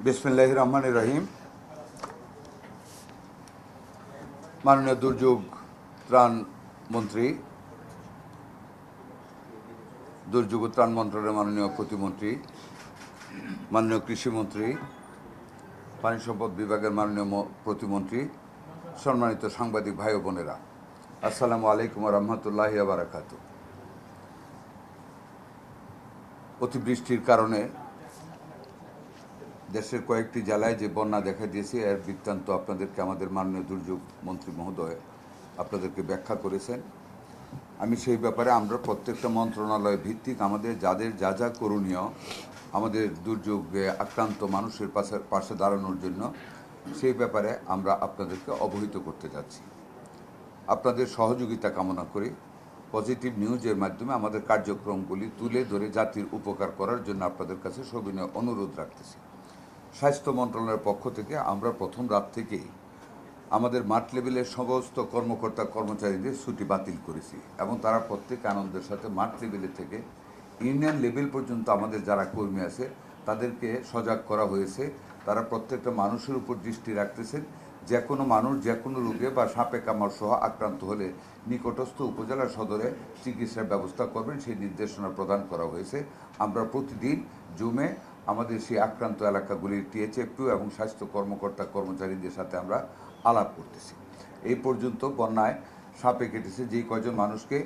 বিসমিল্লাহির রহমানির রহিম। মাননীয় দুর্যোগ ত্রাণ মন্ত্রী, দুর্যোগ ত্রাণ মন্ত্রণালয়ের মাননীয় প্রতিমন্ত্রী, মাননীয় কৃষিমন্ত্রী, পানি সম্পদ বিভাগের মাননীয় প্রতিমন্ত্রী, সম্মানিত সাংবাদিক ভাই ও বোনেরা, আসসালামু আলাইকুম রহমতুল্লাহি ওয়া বারাকাতুহু। অতিবৃষ্টির কারণে দেশের কয়েকটি জেলায় যে বন্যা দেখা দিয়েছে এর বৃত্তান্ত আপনাদেরকে আমাদের মাননীয় দুর্যোগ মন্ত্রী মহোদয় আপনাদেরকে ব্যাখ্যা করেছেন। আমি সেই ব্যাপারে আমরা প্রত্যেকটা মন্ত্রণালয় ভিত্তিক আমাদের যাদের যা যা করণীয় আমাদের দুর্যোগে আক্রান্ত মানুষের পাশে দাঁড়ানোর জন্য সেই ব্যাপারে আমরা আপনাদেরকে অবহিত করতে যাচ্ছি। আপনাদের সহযোগিতা কামনা করি পজিটিভ নিউজের মাধ্যমে আমাদের কার্যক্রমগুলি তুলে ধরে জাতির উপকার করার জন্য আপনাদের কাছে সবিনয় অনুরোধ রাখতেছি। স্বাস্থ্য মন্ত্রণালয়ের পক্ষ থেকে আমরা প্রথম রাত থেকেই আমাদের মাঠ লেভেলের সমস্ত কর্মকর্তা কর্মচারীদের ছুটি বাতিল করেছি এবং তারা প্রত্যেক আনন্দের সাথে মাঠ লেভেলের থেকে ইউনিয়ন লেভেল পর্যন্ত আমাদের যারা কর্মী আছে তাদেরকে সজাগ করা হয়েছে। তারা প্রত্যেকটা মানুষের উপর দৃষ্টি রাখতেছেন। যে কোনো মানুষ যে কোনো রোগে বা সাপে কামড় সহ আক্রান্ত হলে নিকটস্থ উপজেলা সদরে চিকিৎসার ব্যবস্থা করবেন সেই নির্দেশনা প্রদান করা হয়েছে। আমরা প্রতিদিন জুমে আমাদের সেই আক্রান্ত এলাকাগুলির টিএচএফ2 এবং স্বাস্থ্য কর্মকর্তা কর্মচারীদের সাথে আমরা আলাপ করতেছি। এই পর্যন্ত বন্যায় সাপে কেটেছে যেই কয়জন মানুষকে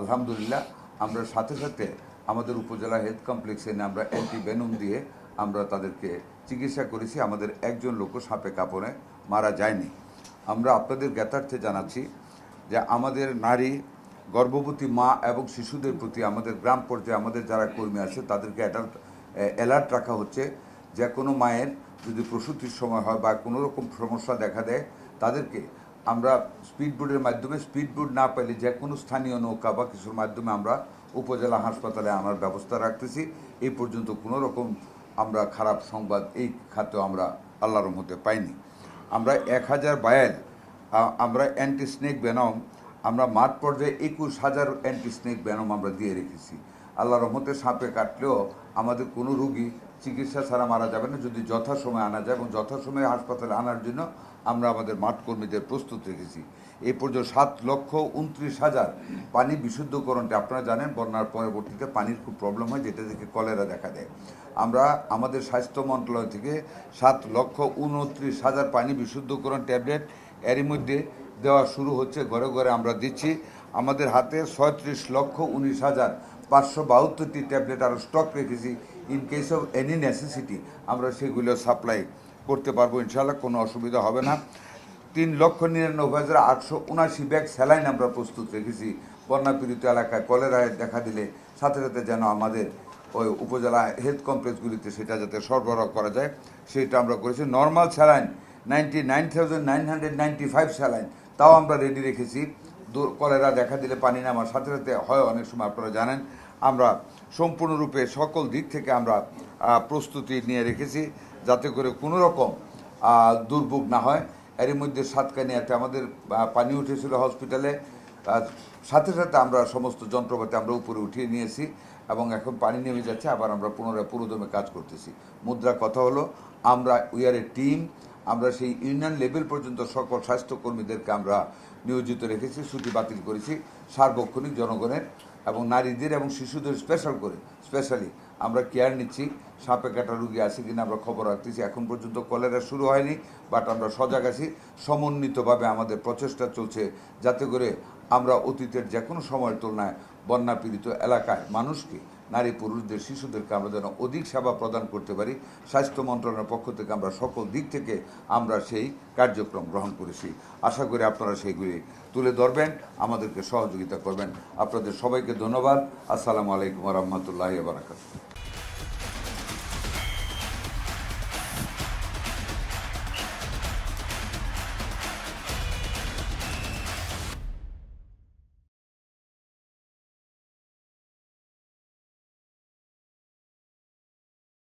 আলহামদুলিল্লাহ আমরা সাথে সাথে আমাদের উপজেলা হেলথ কমপ্লেক্সে এনে আমরা অ্যান্টিভেনম দিয়ে আমরা তাদেরকে চিকিৎসা করেছি। আমাদের একজন লোকও সাপে কাপড়ে মারা যায়নি। আমরা আপনাদের জ্ঞাতার্থে জানাচ্ছি যে আমাদের নারী, গর্ভবতী মা এবং শিশুদের প্রতি আমাদের গ্রাম পর্যায়ে আমাদের যারা কর্মী আছে তাদেরকে অ্যালার্ট রাখা হচ্ছে। যে কোনো মায়ের যদি প্রসূতির সময় হয় বা কোনো রকম সমস্যা দেখা দেয় তাদেরকে আমরা স্পিডবোটের মাধ্যমে, স্পিডবোট না পেলে যে কোনো স্থানীয় নৌকা বা কিছুর মাধ্যমে আমরা উপজেলা হাসপাতালে আনার ব্যবস্থা রাখতেছি। এই পর্যন্ত কোনো রকম আমরা খারাপ সংবাদ এই খাতেও আমরা আল্লাহর রহমতে পাইনি। আমরা 1000 ভায়েল আমরা অ্যান্টি স্নেক ভেনম আমরা মাঠ পর্যায়ে 21,000 অ্যান্টি স্নেক ভেনম আমরা দিয়ে রেখেছি। আল্লাহর রহমতে সাপে কাটলেও আমাদের কোনো রোগী চিকিৎসা ছাড়া মারা যাবে না যদি যথাসময়ে আনা যায়, এবং যথাসময়ে হাসপাতালে আনার জন্য আমরা আমাদের মাঠ কর্মীদের প্রস্তুত রেখেছি। এই পর্যন্ত 7,29,000 পানি বিশুদ্ধকরণটি, আপনারা জানেন বন্যার পরবর্তীতে পানির খুব প্রবলেম হয় যেটা থেকে কলেরা দেখা দেয়। আমরা আমাদের স্বাস্থ্য মন্ত্রণালয় থেকে 7,29,000 পানি বিশুদ্ধকরণ ট্যাবলেট এরই মধ্যে দেওয়া শুরু হচ্ছে, ঘরে ঘরে আমরা দিচ্ছি। আমাদের হাতে 36,19,572টি ট্যাবলেট আরও স্টক রেখেছি। In case of any necessity আমরা সেগুলো সাপ্লাই করতে পারবো ইনশাআল্লাহ, কোনো অসুবিধা হবে না। 3,99,879 ব্যাগ স্যালাইন আমরা প্রস্তুত রেখেছি। বন্যাপীড়িত এলাকায় কলেরায় দেখা দিলে সাথে সাথে যেন আমাদের ওই উপজেলা হেলথ কমপ্লেক্সগুলিতে সেটা যাতে সরবরাহ করা যায় সেটা আমরা করেছি। নর্মাল স্যালাইন 99,995 স্যালাইন তাও আমরা রেডি রেখেছি। কলেরা দেখা দিলে পানি নামার সাথে সাথে হয় অনেক সময়, আপনারা জানেন। আমরা সম্পূর্ণরূপে সকল দিক থেকে আমরা প্রস্তুতি নিয়ে রেখেছি যাতে করে কোনো রকম দুর্ভোগ না হয়। এরই মধ্যে সাতকানিয়াতে আমাদের পানি উঠেছিল হসপিটালে, সাথে সাথে আমরা সমস্ত যন্ত্রপাতি আমরা উপরে উঠিয়ে নিয়েছি এবং এখন পানি নেমে যাচ্ছে, আবার আমরা পুনরায় পুরোদমে কাজ করতেছি। মুদ্রা কথা হলো আমরা উই আর এ টিম। আমরা সেই ইউনিয়ন লেভেল পর্যন্ত সকল স্বাস্থ্যকর্মীদেরকে আমরা নিয়োজিত রেখেছি, ছুটি বাতিল করেছি। সার্বক্ষণিক জনগণের এবং নারীদের এবং শিশুদের স্পেশালি আমরা কেয়ার নিচ্ছি। সাপে কাটা রুগী আছে কিনা আমরা খবর রাখতেছি। এখন পর্যন্ত কলেরা শুরু হয়নি, বাট আমরা সজাগ আছি। সমন্বিতভাবে আমাদের প্রচেষ্টা চলছে যাতে করে আমরা অতীতের যে কোনো সময়ের তুলনায় বন্যা পীড়িত এলাকায় মানুষকে, নারী পুরুষদের, শিশুদেরকে আমরা যেন অধিক সেবা প্রদান করতে পারি। স্বাস্থ্য মন্ত্রণালয়ের পক্ষ থেকে আমরা সকল দিক থেকে আমরা সেই কার্যক্রম গ্রহণ করেছি। আশা করি আপনারা সেইগুলি তুলে ধরবেন, আমাদেরকে সহযোগিতা করবেন। আপনাদের সবাইকে ধন্যবাদ। আসসালামু আলাইকুম রহমতুল্লাহি ওয়া বারাকাতুহু।